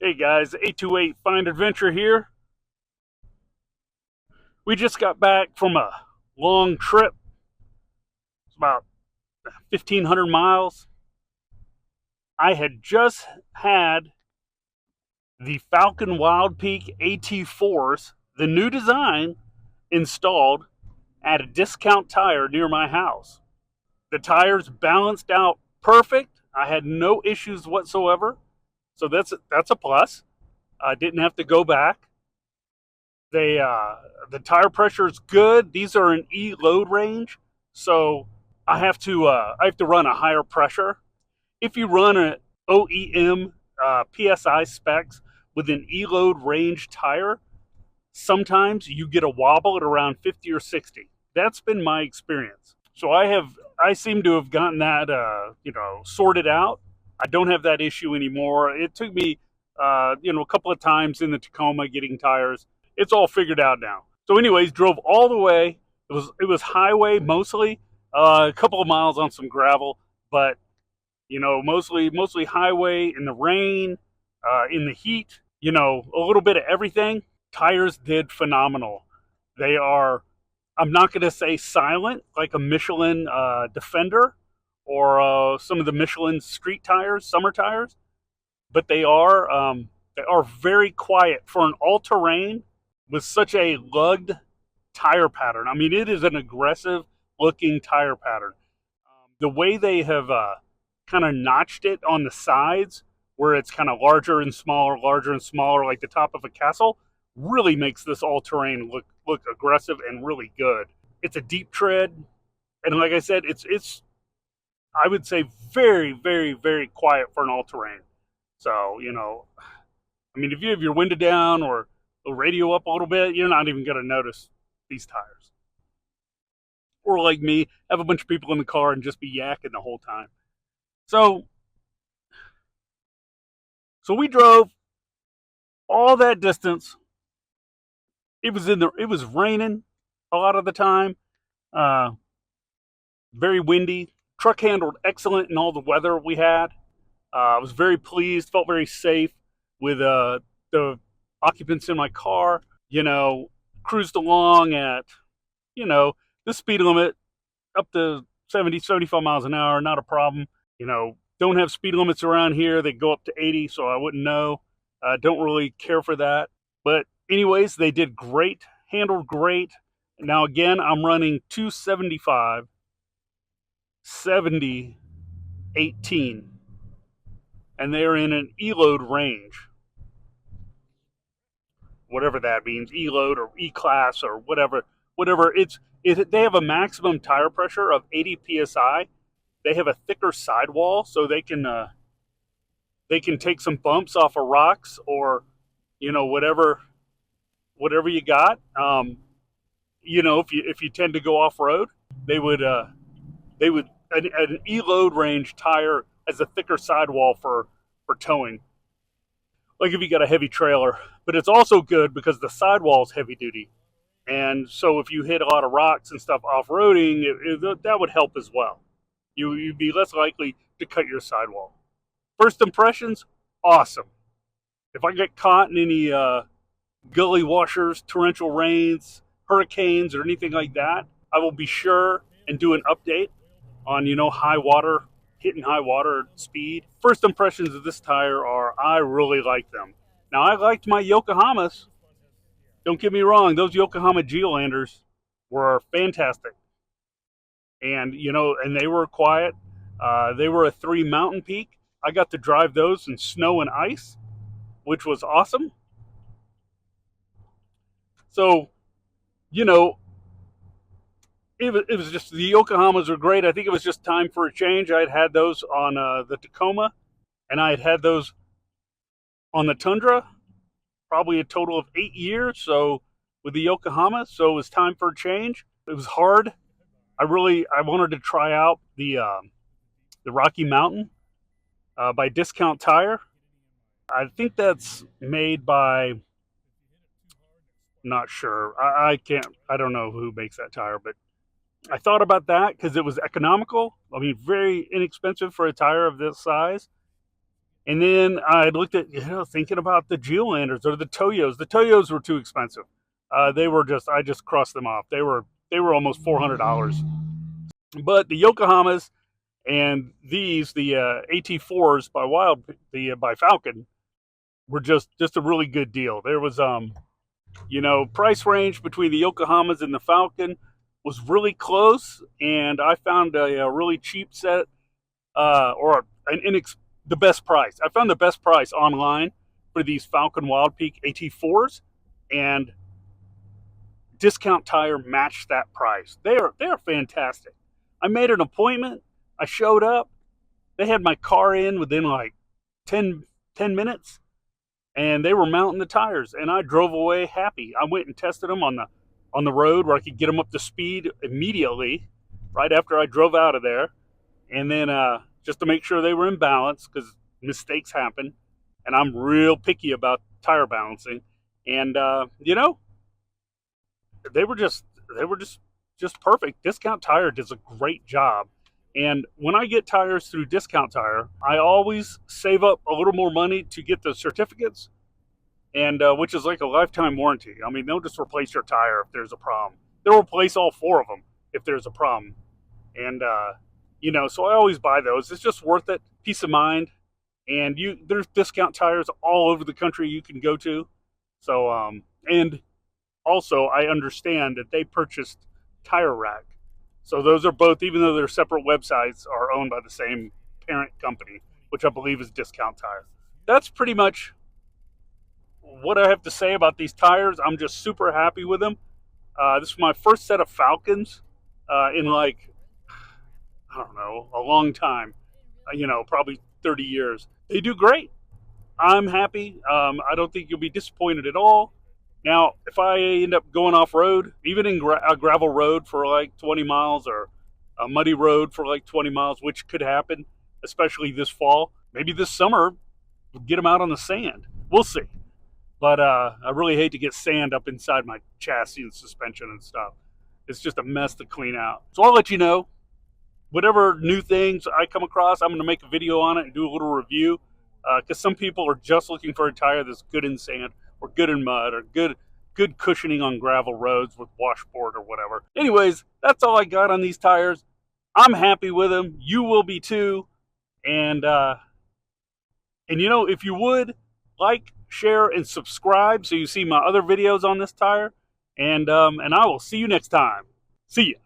Hey guys, 828 Find Adventure here. We just got back from a long trip. It's about 1,500 miles. I had just had the Falken Wildpeak AT4s, the new design, installed at a discount tire near my house. The tires balanced out perfect. I had no issues whatsoever. So that's a plus. I didn't have to go back. The tire pressure is good. These are an E load range, so I have to run a higher pressure. If you run an OEM PSI specs with an E load range tire, sometimes you get a wobble at around 50 or 60. That's been my experience. So I seem to have gotten that sorted out. I don't have that issue anymore. It took me a couple of times in the Tacoma getting tires. It's all figured out now. So anyways, drove all the way. It was highway mostly, a couple of miles on some gravel, but mostly highway in the rain, in the heat, a little bit of everything. Tires did phenomenal. They are, I'm not going to say silent like a Michelin Defender or some of the Michelin street tires, summer tires, but they are very quiet for an all-terrain with such a lugged tire pattern. I mean, it is an aggressive looking tire pattern. The way they have kind of notched it on the sides, where it's kind of larger and smaller, like the top of a castle, really makes this all-terrain look aggressive and really good. It's a deep tread, and like I said, it's I would say very, very, very quiet for an all-terrain. So I mean, if you have your window down or the radio up a little bit, you're not even going to notice these tires. Or like me, have a bunch of people in the car and just be yakking the whole time. So we drove all that distance. It was raining a lot of the time. Uh, Very windy. Truck handled excellent in all the weather we had. I was very pleased, felt very safe with the occupants in my car. Cruised along at, you know, the speed limit up to 70, 75 miles an hour, not a problem. Don't have speed limits around here. They go up to 80, so I wouldn't know. Don't really care for that. But anyways, they did great, handled great. Now again, I'm running 275, 70, 18, and they're in an E-load range, whatever that means, E-load or E-class or whatever. They have a maximum tire pressure of 80 psi. They have a thicker sidewall, so they can take some bumps off of rocks or whatever you got. If you tend to go off road, they would an E-load range tire has a thicker sidewall for towing, like if you got a heavy trailer. But it's also good because the sidewall is heavy duty, and so if you hit a lot of rocks and stuff off roading, that would help as well. You'd be less likely to cut your sidewall. First impressions, awesome. If I get caught in any gully washers, torrential rains, hurricanes, or anything like that, I will be sure and do an update on high water, hitting high water speed. First impressions of this tire are I really like them. Now I liked my Yokohamas. Don't get me wrong; those Yokohama Geolanders were fantastic, and they were quiet. They were a 3 Mountain Peak. I got to drive those in snow and ice, which was awesome. So, you know, it was just the Yokohamas were great. I think it was just time for a change. I had those on the Tacoma, and I had those on the Tundra, probably a total of 8 years. So with the Yokohama, so it was time for a change. It was hard. I wanted to try out the Rocky Mountain by Discount Tire. I think that's made by, not sure. I can't. I don't know who makes that tire, but I thought about that because it was economical. I mean, very inexpensive for a tire of this size. And then I looked at, thinking about the Geolanders or the Toyos. The Toyos were too expensive. They were just, I just crossed them off. They were almost $400. But the Yokohamas and the AT4s by Falken were just a really good deal. There was price range between the Yokohamas and the Falken was really close, and I found a really cheap set, the best price. I found the best price online for these Falken Wildpeak AT4s, and Discount Tire matched that price. They are fantastic. I made an appointment. I showed up. They had my car in within like 10 minutes, and they were mounting the tires, and I drove away happy. I went and tested them on the road where I could get them up to speed immediately, right after I drove out of there, and then just to make sure they were in balance because mistakes happen, and I'm real picky about tire balancing, and they were just perfect. Discount Tire does a great job. And when I get tires through Discount Tire, I always save up a little more money to get the certificates, and which is like a lifetime warranty. I mean, they'll just replace your tire if there's a problem. They'll replace all four of them if there's a problem. And so I always buy those. It's just worth it, peace of mind. And there's Discount Tires all over the country you can go to. So and also I understand that they purchased Tire Rack. So those are both, even though they're separate websites, are owned by the same parent company, which I believe is Discount Tire. That's pretty much what I have to say about these tires. I'm just super happy with them. This is my first set of Falkens in like, I don't know, a long time. Probably 30 years. They do great. I'm happy. I don't think you'll be disappointed at all. Now, if I end up going off-road, even in a gravel road for like 20 miles or a muddy road for like 20 miles, which could happen, especially this fall, maybe this summer, we'll get them out on the sand. We'll see. But I really hate to get sand up inside my chassis and suspension and stuff. It's just a mess to clean out. So I'll let you know. Whatever new things I come across, I'm going to make a video on it and do a little review. Because some people are just looking for a tire that's good in sand, or good in mud, or good cushioning on gravel roads with washboard or whatever. Anyways, that's all I got on these tires. I'm happy with them. You will be too. And if you would like, share, and subscribe so you see my other videos on this tire. And I will see you next time. See ya.